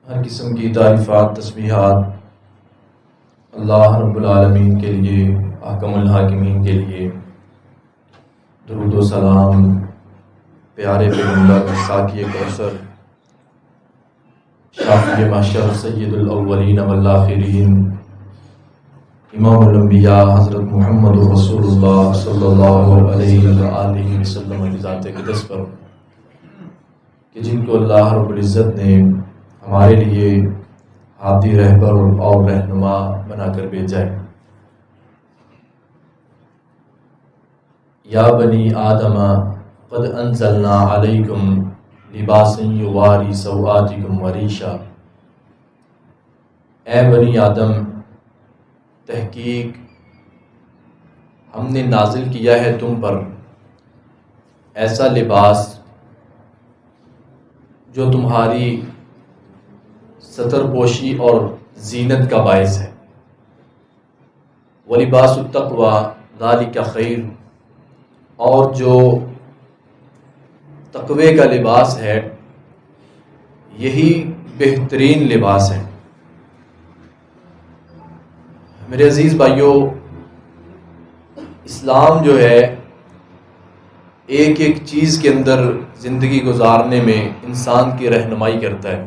ہر قسم کی تعریفات تسبیحات اللہ رب العالمین کے لیے، احکم الحاکمین کے لیے، درود و سلام پیارے پیغمبر ساقی کوثر شافی محشر سید الاولین والآخرین امام الانبیاء حضرت محمد رسول اللہ صلی اللہ علیہ وآلہ وسلم کی ذات اقدس پر کہ جن کو اللہ رب العزت نے ہمارے لیے ہادی رہبر اور رہنما بنا کر بھیجا ہے۔ یا بنی آدم قد انزلنا علیکم لباسا یواری سوآتکم وریشا، اے بنی آدم تحقیق ہم نے نازل کیا ہے تم پر ایسا لباس جو تمہاری ستر پوشی اور زینت کا باعث ہے۔ وَلِبَاسُ التَّقْوَى ذَلِكَ خَيْرٌ، اور جو تقوی کا لباس ہے یہی بہترین لباس ہے۔ میرے عزیز بھائیوں، اسلام جو ہے ایک ایک چیز کے اندر زندگی گزارنے میں انسان کی رہنمائی کرتا ہے۔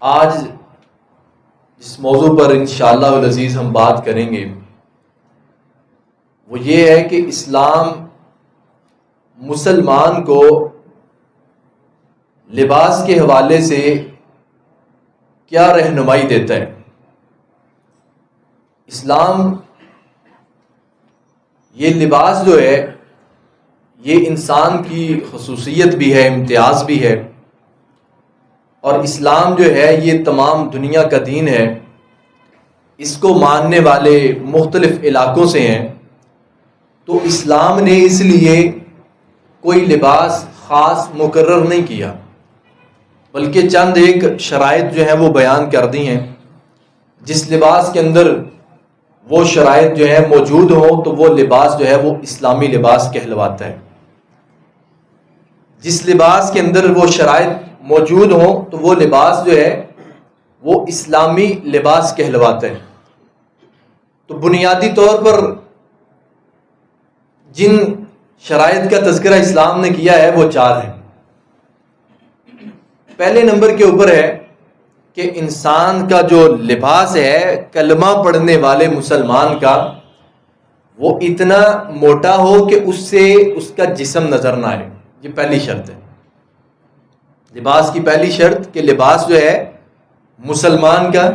آج جس موضوع پر انشاءاللہ العزیز ہم بات کریں گے وہ یہ ہے کہ اسلام مسلمان کو لباس کے حوالے سے کیا رہنمائی دیتا ہے۔ اسلام یہ لباس جو ہے یہ انسان کی خصوصیت بھی ہے، امتیاز بھی ہے، اور اسلام جو ہے یہ تمام دنیا کا دین ہے۔ اس کو ماننے والے مختلف علاقوں سے ہیں، تو اسلام نے اس لیے کوئی لباس خاص مقرر نہیں کیا، بلکہ چند ایک شرائط جو ہیں وہ بیان کر دی ہیں۔ جس لباس کے اندر وہ شرائط جو ہیں موجود ہوں تو وہ لباس جو ہے وہ اسلامی لباس کہلواتا ہے۔ جس لباس کے اندر وہ شرائط موجود ہوں تو وہ لباس جو ہے وہ اسلامی لباس کہلواتا ہے۔ تو بنیادی طور پر جن شرائط کا تذکرہ اسلام نے کیا ہے وہ چار ہیں۔ پہلے نمبر کے اوپر ہے کہ انسان کا جو لباس ہے کلمہ پڑھنے والے مسلمان کا وہ اتنا موٹا ہو کہ اس سے اس کا جسم نظر نہ آئے۔ یہ پہلی شرط ہے لباس کی، پہلی شرط کہ لباس جو ہے مسلمان کا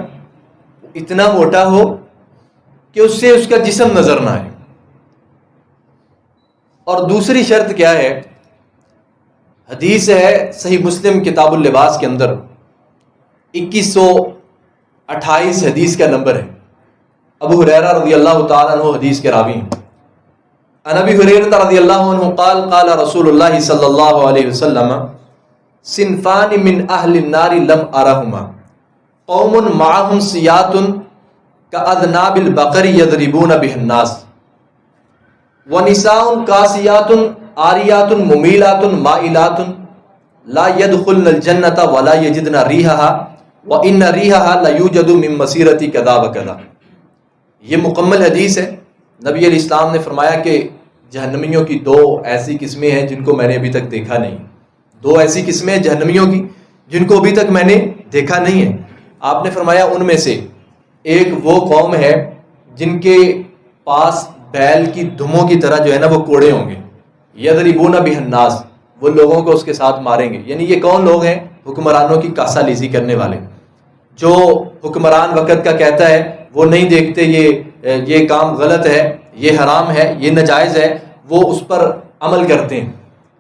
اتنا موٹا ہو کہ اس سے اس کا جسم نظر نہ آئے۔ اور دوسری شرط کیا ہے؟ حدیث ہے صحیح مسلم کتاب اللباس کے اندر 2128 حدیث کا نمبر ہے۔ ابو ہریرہ رضی اللہ تعالیٰ عنہ حدیث کے راوی ہیں۔ عن ابی ہریرہ رضی اللہ عنہ قال قال رسول اللہ صلی اللہ علیہ وسلم صنفان من اہل النار لم ارہما قوم معهم سیات کاذناب البقر یضربون بها الناس ونساء کاسیات عاریات ممیلات مائلات لا يدخلن الجنة ولا يجدن ریحها وان ریحها لا یوجد من مسیرۃ کذا وکذا۔ یہ مکمل حدیث ہے۔ نبی علیہ السلام نے فرمایا کہ جہنمیوں کی دو ایسی قسمیں ہیں جن کو میں نے ابھی تک دیکھا نہیں۔ دو ایسی قسمیں ہیں جہنمیوں کی جن کو ابھی تک میں نے دیکھا نہیں ہے۔ آپ نے فرمایا ان میں سے ایک وہ قوم ہے جن کے پاس بیل کی دموں کی طرح جو ہے نا وہ کوڑے ہوں گے، یضربون بہ الناس، وہ لوگوں کو اس کے ساتھ ماریں گے۔ یعنی یہ کون لوگ ہیں؟ حکمرانوں کی کاسہ لیزی کرنے والے، جو حکمران وقت کا کہتا ہے وہ نہیں دیکھتے یہ کام غلط ہے، یہ حرام ہے، یہ ناجائز ہے، وہ اس پر عمل کرتے ہیں،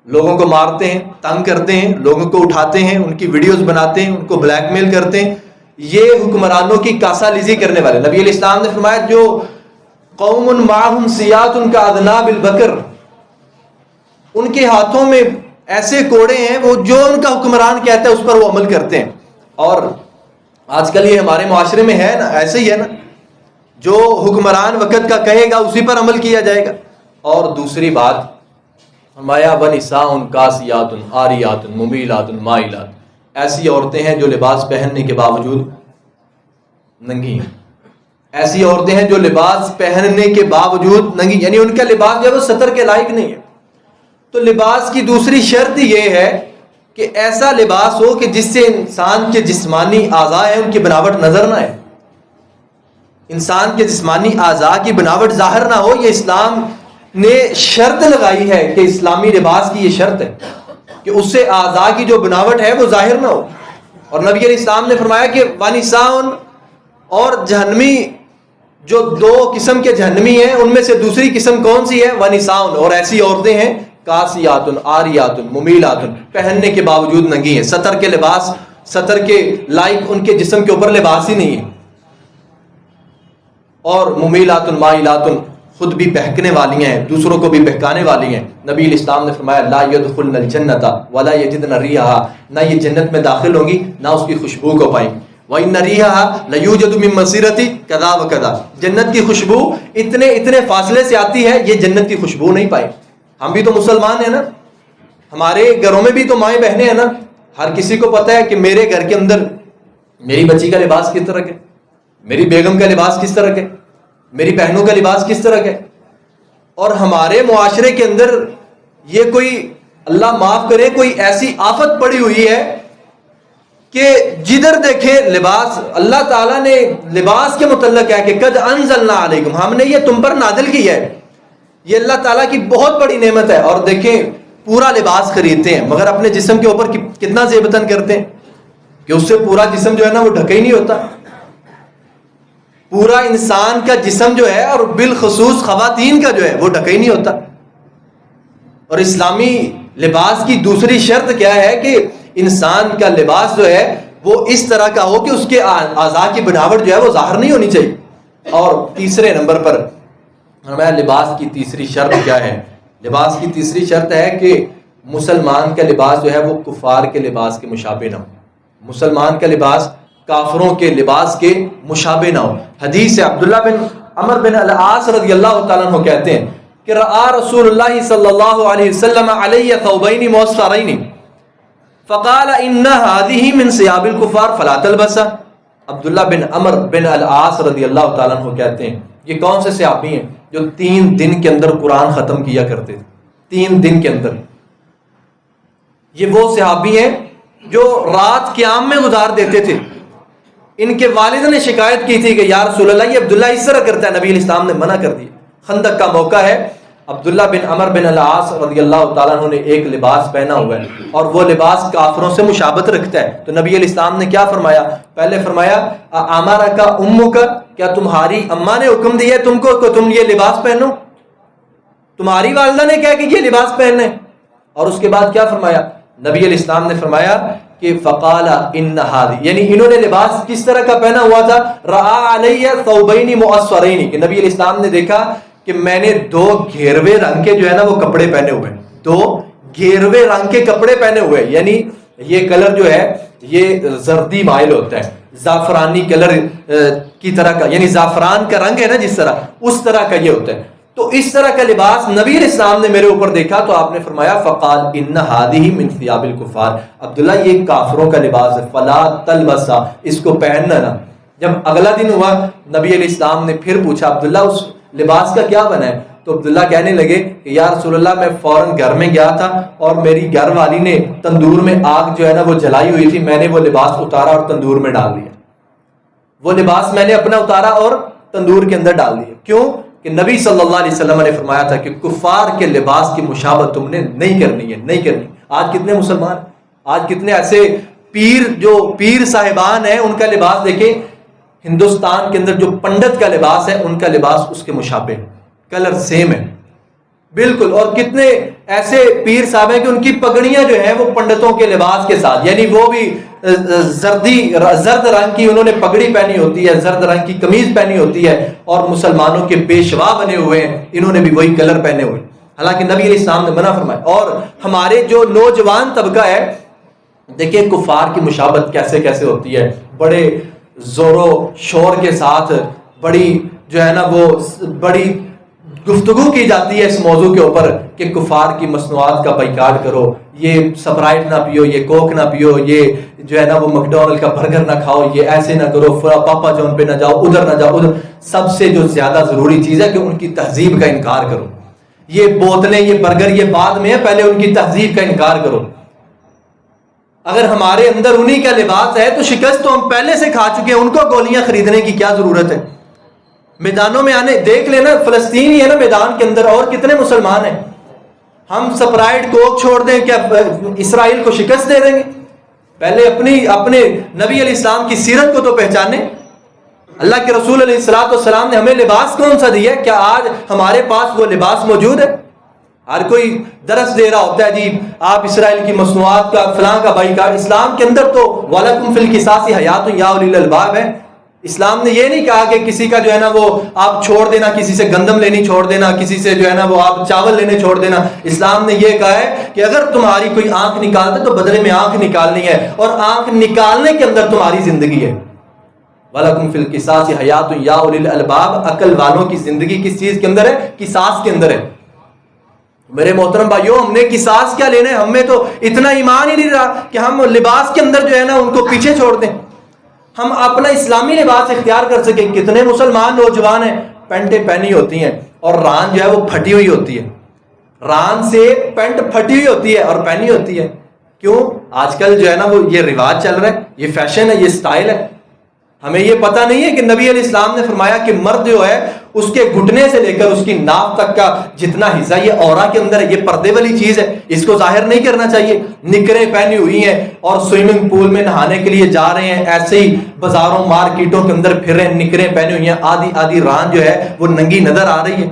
لوگوں کو مارتے ہیں، تنگ کرتے ہیں، لوگوں کو اٹھاتے ہیں، ان کی ویڈیوز بناتے ہیں، ان کو بلیک میل کرتے ہیں۔ یہ حکمرانوں کی کاسہ لیزی کرنے والے۔ نبی علیہ السلام نے فرمایا جو قوم معهم سیات کاذناب البقر، ان کے ہاتھوں میں ایسے کوڑے ہیں وہ جو ان کا حکمران کہتا ہے اس پر وہ عمل کرتے ہیں۔ اور آج کل یہ ہمارے معاشرے میں ہے نا، ایسے ہی ہے نا، جو حکمران وقت کا کہے گا اسی پر عمل کیا جائے گا۔ اور دوسری بات فرمایا ونساء کاسیات عاریات ممیلات مائلات، ایسی عورتیں ہیں جو لباس پہننے کے باوجود ننگی ہیں. ایسی عورتیں ہیں جو لباس پہننے کے باوجود ننگی، یعنی ان کا لباس جو ہے وہ ستر کے لائق نہیں ہے. تو لباس کی دوسری شرط یہ ہے کہ ایسا لباس ہو کہ جس سے انسان کے جسمانی اعضاء ہیں ان کی بناوٹ نظر نہ آئے، انسان کے جسمانی اعضاء کی بناوٹ ظاہر نہ ہو. یہ اسلام نے شرط لگائی ہے کہ اسلامی لباس کی یہ شرط ہے کہ اس سے اعضاء کی جو بناوٹ ہے وہ ظاہر نہ ہو. اور نبی علیہ السلام نے فرمایا کہ وَنِسَاءٌ، اور جہنمی جو دو قسم کے جہنمی ہیں ان میں سے دوسری قسم کون سی ہے؟ وَنِسَاءٌ، اور ایسی عورتیں ہیں کاسیاتن عاریاتن ممیلاتن، پہننے کے باوجود ننگی ہیں، سطر کے لباس، سطر کے لائق ان کے جسم کے اوپر لباس ہی نہیں ہے. اور ممیلاتن مائلاتن، خود بھی بہکنے والی ہیں، دوسروں کو بھی بہکانے والی ہیں. نبی علیہ السلام نے فرمایا لا يدخلن الجنۃ ولا یجدن ریحها، نہ یہ جنت میں داخل ہوں گی نہ اس کی خوشبو کو پائیں. وَإِنَّ رِيحَهَا لَيُوجَدُ مِن مَّسِيرَةٍ كَذَا وَكَذَا، جنت کی خوشبو اتنے فاصلے سے آتی ہے، یہ جنت کی خوشبو نہیں پائیں. ہم بھی تو مسلمان ہیں نا، ہمارے گھروں میں بھی تو مائیں بہنیں ہیں نا. ہر کسی کو پتہ ہے کہ میرے گھر کے اندر میری بچی کا لباس کس طرح کا، میری بیگم کا لباس کس طرح کا، میری بہنوں کا لباس کس طرح کا. اور ہمارے معاشرے کے اندر یہ کوئی اللہ معاف کرے کوئی ایسی آفت پڑی ہوئی ہے کہ جدھر دیکھے لباس. اللہ تعالیٰ نے لباس کے متعلق ہے کہ قد انزلنا علیکم، ہم نے یہ تم پر نازل کیا ہے. یہ اللہ تعالیٰ کی بہت بڑی نعمت ہے. اور دیکھیں پورا لباس خریدتے ہیں مگر اپنے جسم کے اوپر کتنا زیبتن کرتے ہیں کہ اس سے پورا جسم جو ہے نا وہ ڈھکا ہی نہیں ہوتا. پورا انسان کا جسم جو ہے اور بالخصوص خواتین کا جو ہے وہ ڈھکا ہی نہیں ہوتا. اور اسلامی لباس کی دوسری شرط کیا ہے کہ انسان کا لباس جو ہے وہ اس طرح کا ہو کہ اس کے اعضاء کی بناوٹ جو ہے وہ ظاہر نہیں ہونی چاہیے. اور تیسرے نمبر پر ہمارا لباس کی تیسری شرط کیا ہے؟ لباس کی تیسری شرط ہے کہ مسلمان کا لباس جو ہے وہ کفار کے لباس کے مشابہ نہ ہو. مسلمان کا لباس کافروں کے لباس کے مشابہ نہ ہو. حدیث سے عبداللہ بن عمر بن العاص رضی اللہ تعالیٰ عنہ کہتے ہیں کہ رأى رسول اللہ صلی اللہ علیہ وسلم علی ثوبین معصفرین فقال ان هذه من ثياب الكفار فلا تلبسها. عبداللہ بن عمر بن العاص رضی اللہ تعالیٰ عنہ کہتے ہیں یہ کون سے صحابی ہیں جو 3 دن کے اندر قرآن ختم کیا کرتے تھے. 3 دن کے اندر. یہ وہ صحابی ہیں جو رات قیام میں گزار دیتے تھے. ان کے والد نے شکایت کی تھی کہ یا رسول اللہ یہ عبداللہ اس طرح کرتا ہے. نبی علیہ السلام نے منع کر دیا. خندق کا موقع ہے، عبداللہ بن عمر بن العاص رضی اللہ تعالیٰ عنہ نے ایک لباس پہنا ہوا ہے اور وہ لباس کافروں سے مشابہت رکھتا ہے. تو نبی علیہ السلام نے کیا فرمایا؟ پہلے فرمایا امارا کا امو کا، کیا تمہاری اماں نے حکم دیا ہے تم کو کہ تم یہ لباس پہنو؟ تمہاری والدہ نے کہا کہ یہ لباس پہننا ہے. اور اس کے بعد کیا فرمایا؟ نبی علیہ السلام نے فرمایا کہ فقال ان هذه، یعنی انہوں نے لباس کس طرح کا پہنا ہوا تھا؟ رأى علی ثوبین معصفرین، کہ نبی علیہ السلام نے دیکھا کہ میں نے 2 گھیروے رنگ کے جو ہے نا وہ کپڑے پہنے ہوئے ہیں. 2 گھیروے رنگ کے کپڑے پہنے ہوئے، یعنی یہ کلر جو ہے یہ زردی مائل ہوتا ہے، زعفرانی کلر کی طرح کا، یعنی زعفران کا رنگ ہے نا جس طرح، اس طرح کا یہ ہوتا ہے. تو اس طرح کا لباس نبی علیہ السلام نے میرے اوپر دیکھا تو آپ نے فرمایا فقال ان هذه من ثياب الكفار، عبداللہ یہ کافروں کا لباس ہے، فلا تلبسا، اس کو پہننا نہ. جب اگلا دن ہوا نبی علیہ السلام نے پھر پوچھا عبداللہ اس لباس کا کیا بنا ہے؟ تو عبداللہ کہنے لگے کہ یا رسول اللہ میں فوراً گھر میں گیا تھا اور میری گھر والی نے تندور میں آگ جو ہے نا وہ جلائی ہوئی تھی، میں نے وہ لباس اتارا اور تندور میں ڈال دیا. وہ لباس میں نے اپنا اتارا اور تندور کے اندر ڈال دیا. کیوں؟ کہ نبی صلی اللہ علیہ وسلم نے فرمایا تھا کہ کفار کے لباس کی مشابہت تم نے نہیں کرنی ہے، نہیں کرنی. آج کتنے مسلمان، آج کتنے ایسے پیر جو پیر صاحبان ہیں ان کا لباس دیکھیں، ہندوستان کے اندر جو پنڈت کا لباس ہے ان کا لباس اس کے مشابہ، کلر سیم ہے بالکل. اور کتنے ایسے پیر صاحب ہیں کہ ان کی پگڑیاں جو ہیں وہ پنڈتوں کے لباس کے ساتھ، یعنی وہ بھی زرد رنگ کی انہوں نے پگڑی پہنی ہوتی ہے، زرد رنگ کی قمیض پہنی ہوتی ہے اور مسلمانوں کے پیشوا بنے ہوئے ہیں، انہوں نے بھی وہی کلر پہنے ہوئے، حالانکہ نبی علیہ السلام نے منع فرمایا. اور ہمارے جو نوجوان طبقہ ہے دیکھیں کفار کی مشابہت کیسے کیسے ہوتی ہے، بڑے زور و شور کے ساتھ، بڑی جو ہے نا وہ بڑی گفتگو کی جاتی ہے اس موضوع کے اوپر کہ کفار کی مصنوعات کا بائیکاٹ کرو، یہ سپرائٹ نہ پیو، یہ کوک نہ پیو، یہ جو ہے نا وہ میکڈونلڈ کا برگر نہ کھاؤ، یہ ایسے نہ کرو، پاپا جون پہ نہ جاؤ، ادھر نہ جاؤ ادھر، سب سے جو زیادہ ضروری چیز ہے کہ ان کی تہذیب کا انکار کرو. یہ بوتلیں، یہ برگر، یہ بعد میں ہے، پہلے ان کی تہذیب کا انکار کرو. اگر ہمارے اندر انہی کا لباس ہے تو شکست تو ہم پہلے سے کھا چکے ہیں، ان کو گولیاں خریدنے کی کیا ضرورت ہے؟ میدانوں میں آنے دیکھ لینا، فلسطین ہی ہے نا میدان کے اندر، اور کتنے مسلمان ہیں. ہم سپرائٹ کوک چھوڑ دیں کیا اسرائیل کو شکست دے دیں گے؟ پہلے اپنے نبی علیہ السلام کی سیرت کو تو پہچانے. اللہ کے رسول علیہ السلام نے ہمیں لباس کون سا دیا ہے؟ کیا آج ہمارے پاس وہ لباس موجود ہے؟ ہر کوئی درس دے رہا ہوتا ہے جی آپ اسرائیل کی مصنوعات کا فلاں کا بائیکاٹ. اسلام کے اندر تو وَلَكُمْ فِي الْقِصَاصِ حَيَاةٌ يَا أُولِي الْأَلْبَابِ ہے. اسلام نے یہ نہیں کہا کہ کسی کا جو ہے نا وہ آپ چھوڑ دینا، کسی سے گندم لینی چھوڑ دینا، کسی سے جو ہے نا وہ آپ چاول لینے چھوڑ دینا. اسلام نے یہ کہا ہے کہ اگر تمہاری کوئی آنکھ نکالتا تو بدلے میں آنکھ نکالنی ہے، اور آنکھ نکالنے کے اندر تمہاری زندگی ہے. وَلَكُمْ فِي الْقِصَاصِ حَيَاةٌ يَا أُولِي الْأَلْبَابِ. عقل والوں کی زندگی کس چیز کے اندر ہے؟ قصاص کے اندر ہے. میرے محترم بھائیوں، ہم نے قصاص کیا لینا ہے؟ ہم میں تو اتنا ایمان ہی نہیں رہا کہ ہم لباس کے اندر جو ہے نا ان کو پیچھے چھوڑ دیں، ہم اپنا اسلامی لباس اختیار کر سکیں. کتنے مسلمان نوجوان ہیں پینٹیں پہنی ہوتی ہیں اور ران جو ہے وہ پھٹی ہوئی ہوتی ہے، ران سے پینٹ پھٹی ہوئی ہوتی ہے اور پہنی ہوتی ہے. کیوں؟ آج کل جو ہے نا وہ یہ رواج چل رہا ہے، یہ فیشن ہے، یہ سٹائل ہے. ہمیں یہ پتہ نہیں ہے کہ نبی علیہ السلام نے فرمایا کہ مرد جو ہے اس کے گھٹنے سے لے کر اس کی ناف تک کا جتنا حصہ یہ عورت کے اندر ہے، یہ پردے والی چیز ہے، اس کو ظاہر نہیں کرنا چاہیے. نکریں پہنی ہوئی ہیں اور سوئمنگ پول میں نہانے کے لیے جا رہے ہیں، ایسے ہی بازاروں مارکیٹوں کے اندر پھر رہے ہیں، نکریں پہنی ہوئی ہیں، آدھی ران جو ہے وہ ننگی نظر آ رہی ہے.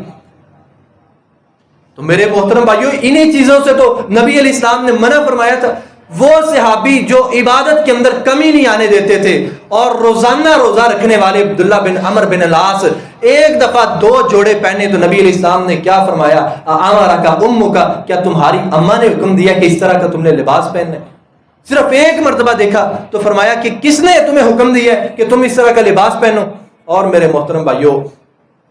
تو میرے محترم بھائیوں، انہی چیزوں سے تو نبی علیہ السلام نے منع فرمایا تھا. وہ صحابی جو عبادت کے اندر کمی نہیں آنے دیتے تھے اور روزانہ روزہ رکھنے والے عبداللہ بن عمر بن العاص، ایک دفعہ 2 جوڑے پہنے تو نبی علیہ السلام نے کیا فرمایا؟ امرک امک، کیا تمہاری اماں نے حکم دیا کہ اس طرح کا تم نے لباس پہننا ہے؟ صرف ایک مرتبہ دیکھا تو فرمایا کہ کس نے تمہیں حکم دیا ہے کہ تم اس طرح کا لباس پہنو؟ اور میرے محترم بھائیوں،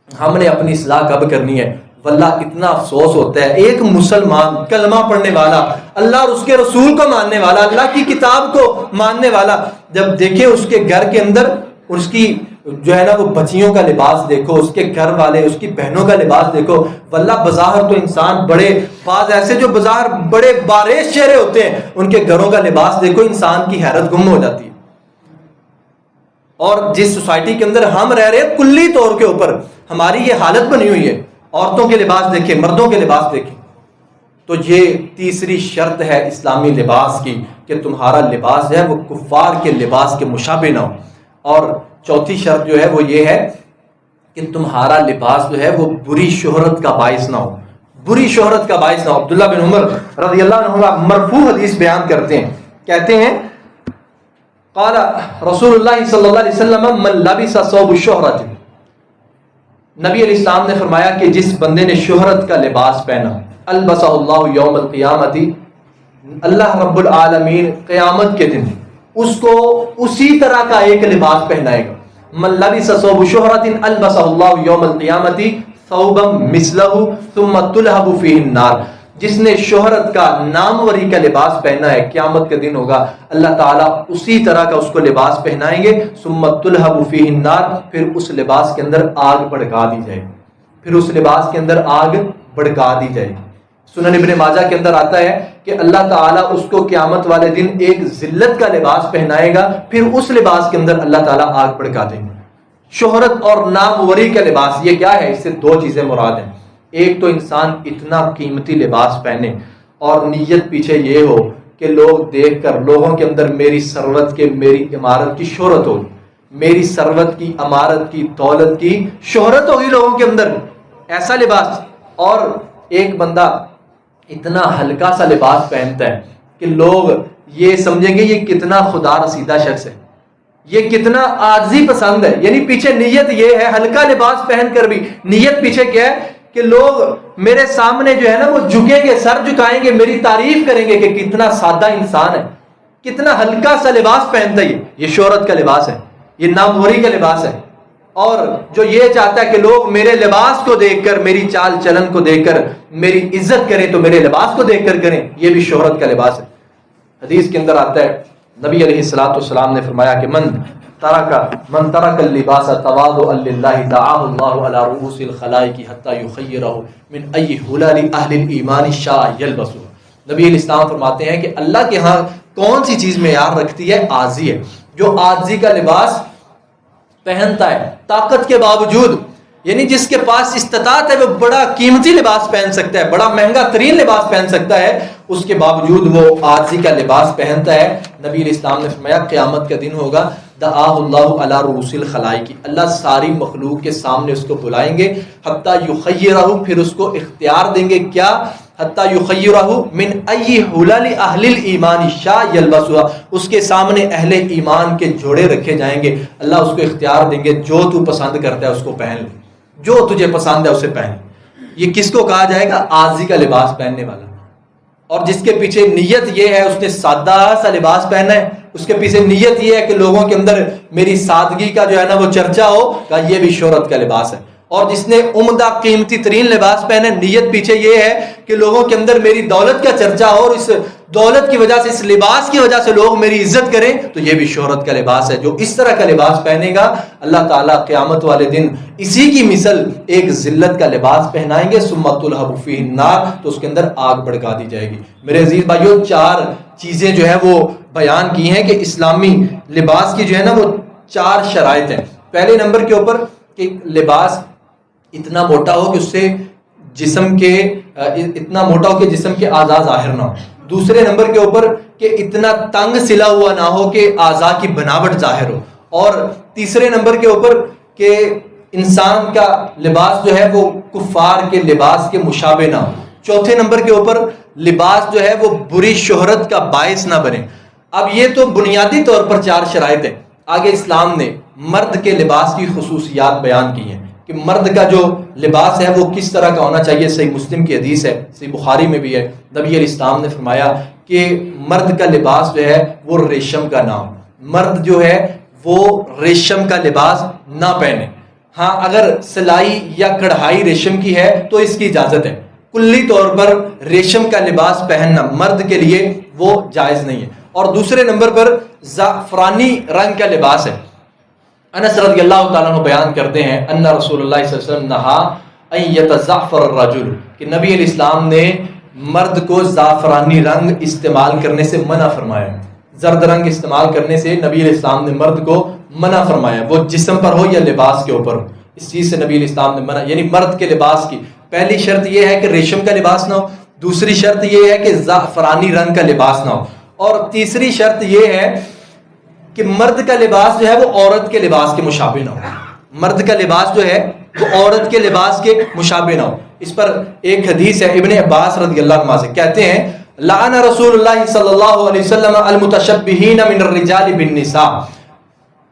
ہم نے اپنی اصلاح کب کرنی ہے؟ واللہ اتنا افسوس ہوتا ہے، ایک مسلمان کلمہ پڑھنے والا، اللہ اور اس کے رسول کو ماننے والا، اللہ کی کتاب کو ماننے والا، جب دیکھے اس کے گھر کے اندر اس کی جو ہے نا وہ بچیوں کا لباس دیکھو، اس کے گھر والے اس کی بہنوں کا لباس دیکھو، واللہ بظاہر تو انسان بڑے، بعض ایسے جو بظاہر بڑے بارش چہرے ہوتے ہیں، ان کے گھروں کا لباس دیکھو، انسان کی حیرت گم ہو جاتی ہے. اور جس سوسائٹی کے اندر ہم رہ رہے ہیں کلی طور کے اوپر ہماری یہ حالت بنی ہوئی ہے، عورتوں کے لباس دیکھیں، مردوں کے لباس دیکھیں. تو یہ تیسری شرط ہے اسلامی لباس کی کہ تمہارا لباس ہے وہ کفار کے لباس کے مشابہ نہ ہو. اور چوتھی شرط جو ہے وہ یہ ہے کہ تمہارا لباس جو ہے وہ بری شہرت کا باعث نہ ہو، بری شہرت کا باعث نہ ہو. عبداللہ بن عمر رضی اللہ عنہ مرفوع حدیث بیان کرتے ہیں، کہتے ہیں قال رسول اللہ صلی اللہ علیہ وسلم من لبس ثوب الشہرۃ، نبی علیہ السلام نے فرمایا کہ جس بندے نے شہرت کا لباس پہنا، البسہ اللہ یوم القیامت، اللہ رب العالمین قیامت کے دن اس کو اسی طرح کا ایک لباس پہنائے گا. من لبس ثوب شہرۃ البسہ اللہ یوم القیامت ثوبا مثلہ ثم تلہب فیہ النار، جس نے شہرت کا ناموری کا لباس پہنا ہے، قیامت کا دن ہوگا اللہ تعالیٰ اسی طرح کا اس کو لباس پہنائیں گے. ثم تلہب فیہ النار، پھر اس لباس کے اندر آگ بھڑکا دی جائے گی، پھر اس لباس کے اندر آگ بھڑکا دی جائے گی. سنن ابن ماجہ کے اندر آتا ہے کہ اللہ تعالیٰ اس کو قیامت والے دن ایک ذلت کا لباس پہنائے گا، پھر اس لباس کے اندر اللہ تعالیٰ آگ بھڑکا دیں گے. شہرت اور ناموری کا لباس یہ کیا ہے؟ اس سے 2 چیزیں مراد ہیں. ایک تو انسان اتنا قیمتی لباس پہنے اور نیت پیچھے یہ ہو کہ لوگ دیکھ کر لوگوں کے اندر میری ثروت کے، میری عمارت کی شہرت ہوگی، میری ثروت کی، عمارت کی، دولت کی شہرت ہوگی لوگوں کے اندر، ایسا لباس. اور ایک بندہ اتنا ہلکا سا لباس پہنتا ہے کہ لوگ یہ سمجھیں گے یہ کتنا خدا رسیدہ شخص ہے، یہ کتنا عاجزی پسند ہے. یعنی پیچھے نیت یہ ہے، ہلکا لباس پہن کر بھی نیت پیچھے کیا ہے کہ لوگ میرے سامنے جو ہے نا وہ جھکیں گے، سر جھکائیں گے، میری تعریف کریں گے کہ کتنا سادہ انسان ہے، کتنا ہلکا سا لباس پہنتا ہے. یہ شہرت کا لباس ہے، یہ ناموری کا لباس ہے. اور جو یہ چاہتا ہے کہ لوگ میرے لباس کو دیکھ کر، میری چال چلن کو دیکھ کر میری عزت کریں تو میرے لباس کو دیکھ کر کریں، یہ بھی شہرت کا لباس ہے۔ حدیث کے اندر آتا ہے، نبی علیہ الصلوۃ والسلام نے فرمایا کہ من ترک اللباس تواضعا للہ دعاہ اللہ علی رؤوس الخلائق حتی یخیرہ من ای حلال اہل الایمان شاء یلبسہ۔ نبی علیہ السلام فرماتے ہیں کہ اللہ کے ہاں کون سی چیز معیار رکھتی ہے؟ عاجزی ہے۔ جو عاجزی کا لباس پہنتا ہے طاقت کے باوجود، یعنی جس کے پاس استطاعت ہے وہ بڑا قیمتی لباس پہن سکتا ہے، بڑا مہنگا ترین لباس پہن سکتا ہے، اس کے باوجود وہ عاجزی کا لباس پہنتا ہے، نبی علیہ السلام نے فرمایا قیامت کا دن ہوگا دعاہ اللہ علی رؤوس الخلائق، اللہ ساری مخلوق کے سامنے اس کو بلائیں گے، حتی یخیرہ، پھر اس کو اختیار دیں گے، کیا؟ حتی یخیرہ من ای حلال اہل الایمان شاء یلبسہ، اس کے سامنے اہل ایمان کے جوڑے رکھے جائیں گے، اللہ اس کو اختیار دیں گے جو تو پسند کرتا ہے اس کو پہن لے، جو تجھے پسند ہے اسے پہن۔ یہ کس کو کہا جائے گا؟ عاجزی کا لباس پہننے والا، اور جس کے پیچھے نیت یہ ہے، اس نے سادہ سا لباس پہنا ہے، اس کے پیچھے نیت یہ ہے کہ لوگوں کے اندر میری سادگی کا جو ہے نا وہ چرچا ہو، کہا یہ بھی شہرت کا لباس ہے۔ اور جس نے عمدہ قیمتی ترین لباس پہنا ہے، نیت پیچھے یہ ہے کہ لوگوں کے اندر میری دولت کا چرچا ہو، اور اس دولت کی وجہ سے، اس لباس کی وجہ سے لوگ میری عزت کریں، تو یہ بھی شہرت کا لباس ہے۔ جو اس طرح کا لباس پہنے گا اللہ تعالیٰ قیامت والے دن اسی کی مثل ایک ذلت کا لباس پہنائیں گے، ثم تلہب فیہ النار، تو اس کے اندر آگ بھڑکا دی جائے گی۔ میرے عزیز بھائیو، 4 چیزیں جو ہے وہ بیان کی ہیں کہ اسلامی لباس کی جو ہے نا وہ 4 شرائط ہیں۔ پہلے نمبر کے اوپر کہ لباس اتنا موٹا ہو کہ اس سے جسم کے اتنا موٹا ہو کہ جسم کے اعضاء ظاہر نہ ہو۔ دوسرے نمبر کے اوپر کہ اتنا تنگ سلا ہوا نہ ہو کہ اعضاء کی بناوٹ ظاہر ہو۔ اور تیسرے نمبر کے اوپر کہ انسان کا لباس جو ہے وہ کفار کے لباس کے مشابہ نہ ہو۔ چوتھے نمبر کے اوپر لباس جو ہے وہ بری شہرت کا باعث نہ بنے۔ اب یہ تو بنیادی طور پر 4 شرائط ہیں۔ آگے اسلام نے مرد کے لباس کی خصوصیات بیان کی ہیں کہ مرد کا جو لباس ہے وہ کس طرح کا ہونا چاہیے۔ صحیح مسلم کی حدیث ہے، صحیح بخاری میں بھی ہے، نبی علیہ السلام نے فرمایا کہ مرد کا لباس جو ہے وہ ریشم کا نہ ہو، مرد جو ہے وہ ریشم کا لباس نہ پہنے۔ ہاں اگر سلائی یا کڑھائی ریشم کی ہے تو اس کی اجازت ہے، کلی طور پر ریشم کا لباس پہننا مرد کے لیے وہ جائز نہیں ہے۔ اور دوسرے نمبر پر زعفرانی رنگ کا لباس ہے۔ انس رضی اللہ تعالیٰ عنہ بیان کرتے ہیں ان رسول اللہ صلی اللہ علیہ وسلم نہا ان یتزعفر الرجل، کہ نبی علیہ السلام نے مرد کو زعفرانی رنگ استعمال کرنے سے منع فرمایا، زرد رنگ استعمال کرنے سے نبی علیہ السلام نے مرد کو منع فرمایا، وہ جسم پر ہو یا لباس کے اوپر ہو، اس چیز سے نبی علیہ السلام نے منع۔ یعنی مرد کے لباس کی پہلی شرط یہ ہے کہ ریشم کا لباس نہ ہو، دوسری شرط یہ ہے کہ زعفرانی رنگ کا لباس نہ ہو، اور تیسری شرط یہ ہے کہ مرد کا لباس جو ہے وہ عورت کے لباس کے مشابہ نہ ہو، مرد کا لباس جو ہے وہ عورت کے لباس کے مشابہ نہ ہو۔ اس پر ایک حدیث ہے ابن عباس رضی اللہ عنہ سے، کہتے ہیں لعن رسول اللہ صلی اللہ علیہ وسلم المتشبہین من الرجال بالنساء،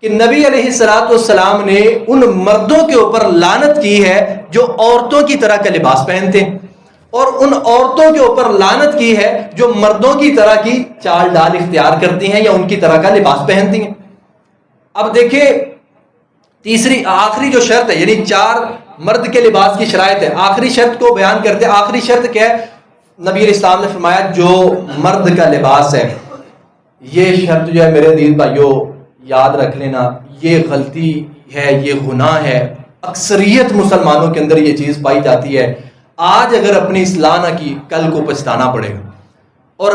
کہ نبی علیہ الصلوۃ والسلام نے ان مردوں کے اوپر لعنت کی ہے جو عورتوں کی طرح کا لباس پہنتے ہیں، اور ان عورتوں کے اوپر لعنت کی ہے جو مردوں کی طرح کی چال ڈال اختیار کرتی ہیں یا ان کی طرح کا لباس پہنتی ہیں۔ اب دیکھیں تیسری آخری جو شرط ہے، یعنی 4 مرد کے لباس کی شرائط ہے، آخری شرط کو بیان کرتے ہیں۔ آخری شرط کیا ہے؟ نبی علیہ السلام نے فرمایا جو مرد کا لباس ہے، یہ شرط جو ہے میرے عزیز بھائیو یاد رکھ لینا، یہ غلطی ہے، یہ گناہ ہے، اکثریت مسلمانوں کے اندر یہ چیز پائی جاتی ہے۔ آج اگر اپنی اصلاح نہ کی کل کو پچھتانا پڑے گا۔ اور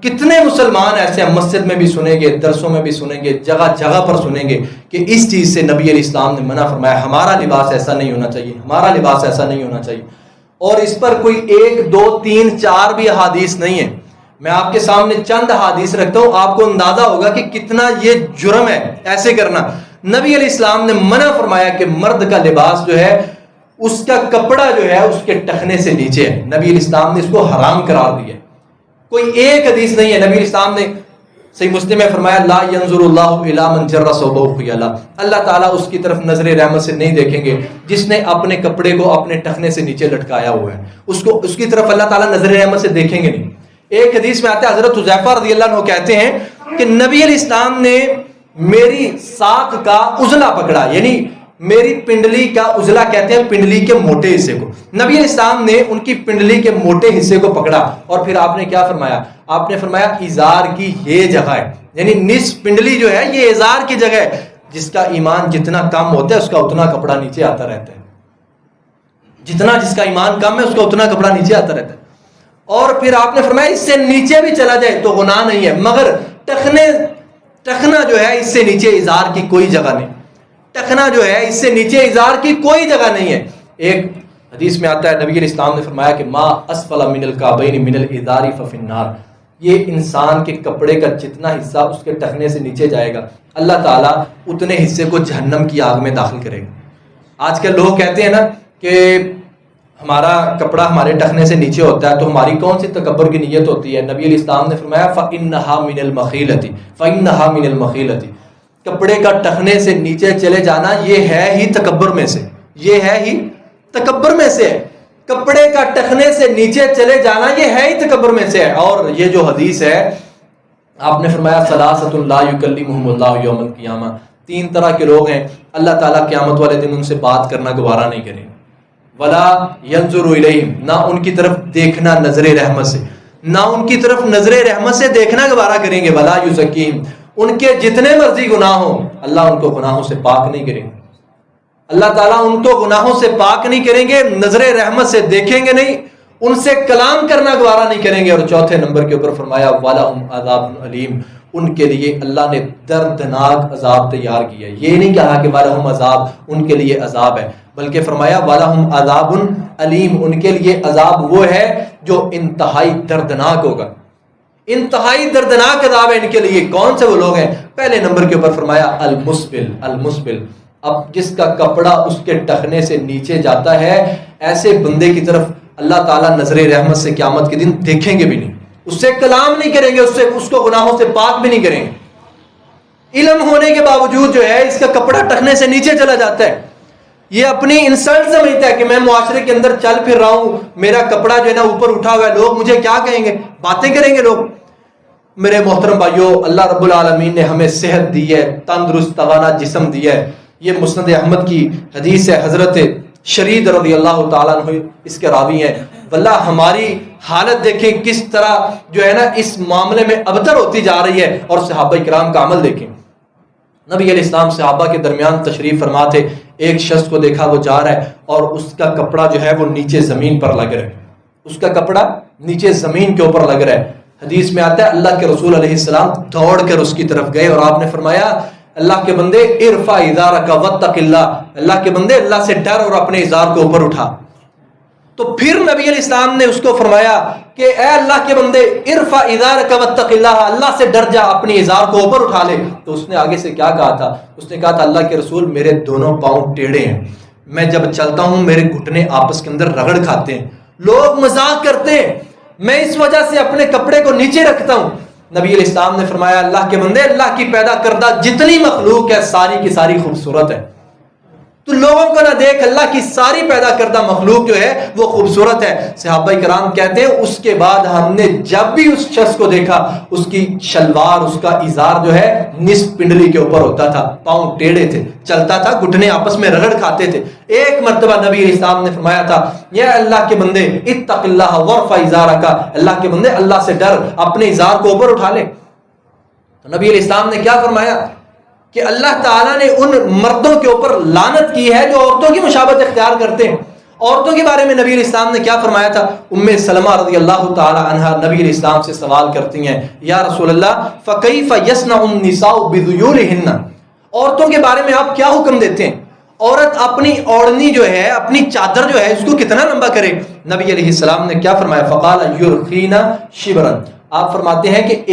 کتنے مسلمان ایسے ہیں، مسجد میں بھی سنیں گے، درسوں میں بھی سنیں گے، جگہ جگہ پر سنیں گے کہ اس چیز سے نبی علیہ السلام نے منع فرمایا، ہمارا لباس ایسا نہیں ہونا چاہیے، ہمارا لباس ایسا نہیں ہونا چاہیے۔ اور اس پر کوئی 1 2 3 4 بھی احادیث نہیں ہے، میں آپ کے سامنے چند احادیث رکھتا ہوں، آپ کو اندازہ ہوگا کہ کتنا یہ جرم ہے ایسے کرنا۔ نبی علیہ السلام نے منع فرمایا کہ مرد کا لباس جو ہے اس کا کپڑا جو ہے اس کے ٹخنے سے نیچے ہے، نبی علیہ السلام نے اس کو حرام قرار دیا۔ کوئی ایک حدیث نہیں ہے، نبی علیہ السلام نے صحیح مسلم میں فرمایا لا ينظر اللہ الی من جر ثوبہ خیلا، اللہ تعالیٰ اس کی طرف نظر رحمت سے نہیں دیکھیں گے جس نے اپنے کپڑے کو اپنے ٹخنے سے نیچے لٹکایا ہوا ہے، اس کی طرف اللہ تعالیٰ نظر رحمت سے دیکھیں گے نہیں۔ ایک حدیث میں آتا ہے حضرت حذیفہ رضی اللہ عنہ کہتے ہیں کہ نبی علیہ السلام نے میری ساق کا عضلہ پکڑا، یعنی میری پنڈلی کا عضلہ کہتے ہیں پنڈلی کے موٹے حصے کو. نبی علیہ السلام نے ان کی پنڈلی کے موٹے حصے کو پکڑا اور پھر آپ نے کیا فرمایا؟ آپ نے فرمایا ازار کی یہ جگہ ہے، یعنی نصف پنڈلی جو ہے یہ ازار کی جگہ ہے. جس کا ایمان جتنا کم ہوتا ہے اس کا اتنا کپڑا نیچے آتا رہتا ہے. جتنا جس کا ایمان کم ہے اس کا اتنا کپڑا نیچے آتا رہتا ہے. اور پھر آپ نے فرمایا اس سے نیچے بھی چلا جائے تو گناہ نہیں ہے، مگر ٹخنا جو ہے اس سے نیچے ازار کی کوئی جگہ نہیں. ٹخنا جو ہے اس سے نیچے ازار کی کوئی جگہ نہیں ہے. ایک حدیث میں آتا ہے نبی علیہ السلام نے فرمایا کہ ما اسفل من الکعبین من الازار ففی النار. یہ انسان کے کپڑے کا جتنا حصہ اس کے ٹخنے سے نیچے جائے گا اللہ تعالیٰ اتنے حصے کو جہنم کی آگ میں داخل کرے گا. آج کل لوگ کہتے ہیں نا کہ ہمارا کپڑا ہمارے ٹخنے سے نیچے ہوتا ہے تو ہماری کون سی تکبر کی نیت ہوتی ہے؟ نبی علیہ السلام نے فرمایا فَإِنَّهَا مِنَ الْمَخِيلَةِ فَإِنَّهَا مِنَ الْمَخِيلَةِ. کپڑے کا ٹخنے سے نیچے چلے جانا یہ ہے ہی تکبر میں سے، یہ ہے ہی تکبر میں سے ہے. کپڑے کا ٹخنے سے نیچے چلے جانا یہ ہے ہی تکبر میں سے ہے. اور یہ جو حدیث ہے آپ نے فرمایا ثلاثۃ لا یکلمہم اللہ یوم القیامہ. 3 طرح کے لوگ ہیں اللہ تعالیٰ قیامت والے دن ان سے بات کرنا گوارا نہیں کریں گے. ولا ینظر الیہم، نہ ان کی طرف دیکھنا نظر رحمت سے، نہ ان کی طرف نظر رحمت سے دیکھنا گوارا کریں گے. ولا یزکیہم، ان کے جتنے مرضی گناہ ہوں اللہ ان کو گناہوں سے پاک نہیں کریں گے. اللہ تعالیٰ ان کو گناہوں سے پاک نہیں کریں گے، نظر رحمت سے دیکھیں گے نہیں، ان سے کلام کرنا گوارا نہیں کریں گے. اور چوتھے نمبر کے اوپر فرمایا وَلَهُمْ عَذَابٌ عَلِيمٌ، ان کے لیے اللہ نے دردناک عذاب تیار کیا. یہ نہیں کہا کہ وَلَهُمْ عذاب، ان کے لیے عذاب ہے، بلکہ فرمایا وَلَهُمْ عَذَابٌ عَلِيمٌ، ان کے لیے عذاب وہ ہے جو انتہائی دردناک ہوگا. انتہائی دردناک عذاب ہے ان کے لیے. کون سے وہ لوگ ہیں؟ پہلے نمبر کے اوپر فرمایا المسبل. المسبل، اب جس کا کپڑا اس کے ٹخنے سے نیچے جاتا ہے ایسے بندے کی طرف اللہ تعالیٰ نظر رحمت سے قیامت کے دن دیکھیں گے بھی نہیں، اس سے کلام نہیں کریں گے، اس کو گناہوں سے پاک بھی نہیں کریں گے. علم ہونے کے باوجود جو ہے اس کا کپڑا ٹخنے سے نیچے چلا جاتا ہے. یہ اپنی انسلٹ سمجھتا ہے کہ میں معاشرے کے اندر چل پھر رہا ہوں، میرا کپڑا جو ہے نا اوپر اٹھا ہوا ہے، لوگ مجھے کیا کہیں گے، باتیں کریں گے لوگ. میرے محترم بھائیو، اللہ رب العالمین نے ہمیں صحت دی ہے، تندرست توانا جسم دیا ہے. یہ مسند احمد کی حدیث ہے، حضرت شرید رضی اللہ تعالیٰ عنہ اس کے راوی ہیں. واللہ ہماری حالت دیکھیں کس طرح جو ہے نا اس معاملے میں ابتر ہوتی جا رہی ہے، اور صحابہ کرام کا عمل دیکھیں. نبی علیہ السلام صحابہ کے درمیان تشریف فرما تھے. ایک شخص کو دیکھا وہ جا رہا ہے اور اس کا کپڑا جو ہے وہ نیچے زمین پر لگ رہا ہے، اس کا کپڑا نیچے زمین کے اوپر لگ رہا ہے. حدیث میں آتا ہے اللہ کے رسول علیہ السلام دوڑ کر اس کی طرف گئے اور آپ نے فرمایا اللہ کے بندے ارفع ازارک واتق اللہ، اللہ کے بندے اللہ سے ڈر اور اپنے ازار کو اوپر اٹھا. تو پھر نبی علیہ السلام نے اس کو فرمایا کہ اے اللہ کے بندے ارفع ازارک واتق اللہ، اللہ سے ڈر جا، اپنی ازار کو اوپر اٹھا لے. تو اس نے آگے سے کیا کہا تھا؟ اس نے کہا تھا اللہ کے رسول میرے دونوں پاؤں ٹیڑھے ہیں، میں جب چلتا ہوں میرے گھٹنے آپس کے اندر رگڑ کھاتے ہیں، لوگ مذاق کرتے ہیں، میں اس وجہ سے اپنے کپڑے کو نیچے رکھتا ہوں. نبی علیہ السلام نے فرمایا اللہ کے بندے اللہ کی پیدا کردہ جتنی مخلوق ہے ساری کی ساری خوبصورت ہے، تو لوگوں کو نہ دیکھ، اللہ کی ساری پیدا کردہ مخلوق جو ہے وہ خوبصورت ہے. صحابہ کرام کہتے ہیں اس کے بعد ہم نے جب بھی اس شخص کو دیکھا اس کی شلوار، اس کا ازار جو ہے نصف پنڈلی کے اوپر ہوتا تھا، پاؤں ٹیڑھے تھے، چلتا تھا، گھٹنے آپس میں رگڑ کھاتے تھے. ایک مرتبہ نبی علیہ السلام نے فرمایا تھا یا اللہ کے بندے اتق اللہ ورفع ازارک، اللہ کے بندے اللہ سے ڈر، اپنے ازار کو اوپر اٹھا لے. تو نبی علیہ السلام نے کیا فرمایا کہ اللہ تعالیٰ نے ان مردوں کے اوپر لعنت کی ہے جو عورتوں کی مشابہت اختیار کرتے ہیں. عورتوں کے بارے میں نبی علیہ السلام نے کیا فرمایا تھا؟ ام سلمہ رضی اللہ تعالی عنہا نبی علیہ السلام سے سوال کرتی ہیں یا رسول اللہ فکیف یصنع النساء بذیولہن، عورتوں کے بارے میں آپ کیا حکم دیتے ہیں؟ عورت اپنی اوڑھنی جو ہے، اپنی چادر جو ہے اس کو کتنا لمبا کرے؟ نبی علیہ السلام نے کیا فرمایا؟ فقال یرخین شبرا، آپ فرماتے ہیں کہ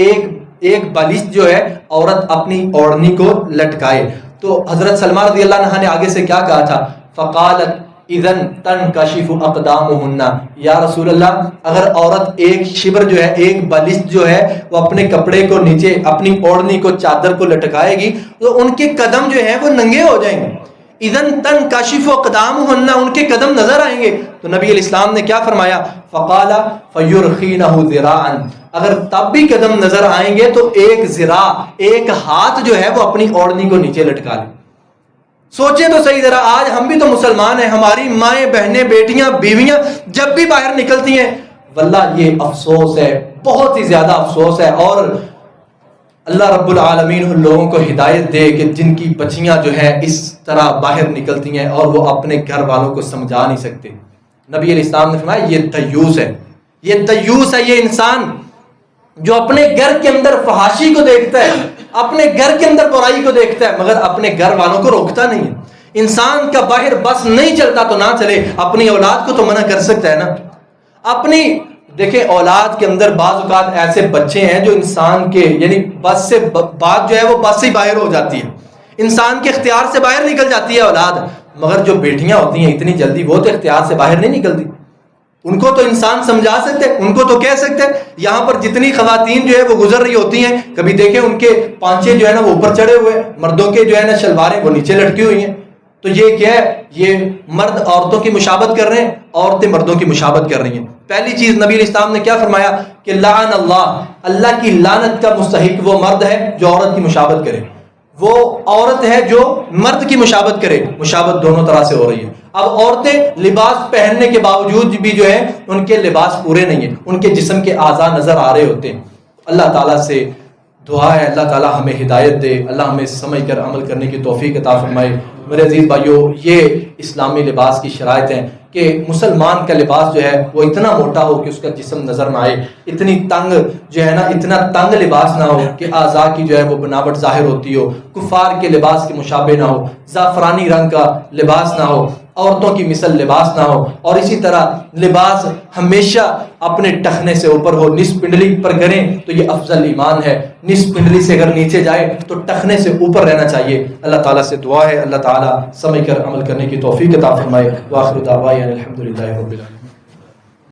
ایک بالش جو ہے عورت اپنی اوڑھنی کو لٹکائے. تو حضرت سلمہ رضی اللہ عنہ نے آگے سے کیا کہا تھا؟ فقالت اذن تنکشف اقدامہن، یا رسول اللہ اگر عورت ایک شبر جو ہے، ایک بالش جو ہے وہ اپنے کپڑے کو نیچے، اپنی اوڑھنی کو، چادر کو لٹکائے گی تو ان کے قدم جو ہیں وہ ننگے ہو جائیں گے. اذن تنکشف اقدامہن، ان کے قدم نظر آئیں گے. تو نبی علیہ السلام نے کیا فرمایا؟ فقال فیرخینہ ذراعا، اگر تب بھی قدم نظر آئیں گے تو ایک ذراع، ایک ہاتھ جو ہے وہ اپنی اوڑھنی کو نیچے لٹکا لے. سوچیں تو صحیح ذرا، آج ہم بھی تو مسلمان ہیں، ہماری مائیں بہنیں بیٹیاں بیویاں جب بھی باہر نکلتی ہیں، واللہ یہ افسوس ہے، بہت ہی زیادہ افسوس ہے. اور اللہ رب العالمین ان لوگوں کو ہدایت دے کہ جن کی بچیاں جو ہے اس طرح باہر نکلتی ہیں اور وہ اپنے گھر والوں کو سمجھا نہیں سکتے. نبی علیہ السلام نے فرمایا یہ دیوس ہے، یہ دیوس ہے، یہ انسان جو اپنے گھر کے اندر فحاشی کو دیکھتا ہے، اپنے گھر کے اندر برائی کو دیکھتا ہے، مگر اپنے گھر والوں کو روکتا نہیں ہے. انسان کا باہر بس نہیں چلتا تو نہ چلے، اپنی اولاد کو تو منع کر سکتا ہے نا. اپنی دیکھیں اولاد کے اندر بعض اوقات ایسے بچے ہیں جو انسان کے یعنی بس سے بات جو ہے وہ بس سے ہی باہر ہو جاتی ہے، انسان کے اختیار سے باہر نکل جاتی ہے اولاد. مگر جو بیٹیاں ہوتی ہیں اتنی جلدی وہ تو اختیار سے باہر نہیں نکلتی. ان کو تو انسان سمجھا سکتے، ان کو تو کہہ سکتے. یہاں پر جتنی خواتین جو ہے وہ گزر رہی ہوتی ہیں، کبھی دیکھیں ان کے پانچے جو ہے نا وہ اوپر چڑھے ہوئے، مردوں کے جو ہے نا شلواریں وہ نیچے لٹکی ہوئی ہیں. تو یہ کیا ہے؟ یہ مرد عورتوں کی مشابہت کر رہے ہیں، عورتیں مردوں کی مشابہت کر رہی ہیں. پہلی چیز نبی علیہ السلام نے کیا فرمایا کہ لعن اللہ، اللہ کی لعنت کا مستحق وہ مرد ہے جو عورت کی مشابہت کرے، وہ عورت ہے جو مرد کی مشابہت کرے. مشابہت دونوں طرح سے ہو رہی ہے. اب عورتیں لباس پہننے کے باوجود بھی جو ہے ان کے لباس پورے نہیں ہیں، ان کے جسم کے اعضاء نظر آ رہے ہوتے ہیں. اللہ تعالیٰ سے دعا ہے اللہ تعالیٰ ہمیں ہدایت دے، اللہ ہمیں سمجھ کر عمل کرنے کی توفیق عطا فرمائے. میرے عزیز بھائیو، یہ اسلامی لباس کی شرائط ہیں کہ مسلمان کا لباس جو ہے وہ اتنا موٹا ہو کہ اس کا جسم نظر نہ آئے، اتنی تنگ جو ہے نا، اتنا تنگ لباس نہ ہو کہ اعضاء کی جو ہے وہ بناوٹ ظاہر ہوتی ہو، کفار کے لباس کے مشابہ نہ ہو، زعفرانی رنگ کا لباس نہ ہو، عورتوں کی مثل لباس نہ ہو. اور اسی طرح لباس ہمیشہ اپنے ٹخنے سے اوپر ہو. نصف پنڈلی پر کریں تو یہ افضل ایمان ہے، نصف پنڈلی سے اگر نیچے جائے تو ٹخنے سے اوپر رہنا چاہیے. اللہ تعالیٰ سے دعا ہے اللہ تعالیٰ سمجھ کر عمل کرنے کی توفیق عطا فرمائے. وآخر دعوانا الحمدللہ رب العالمین.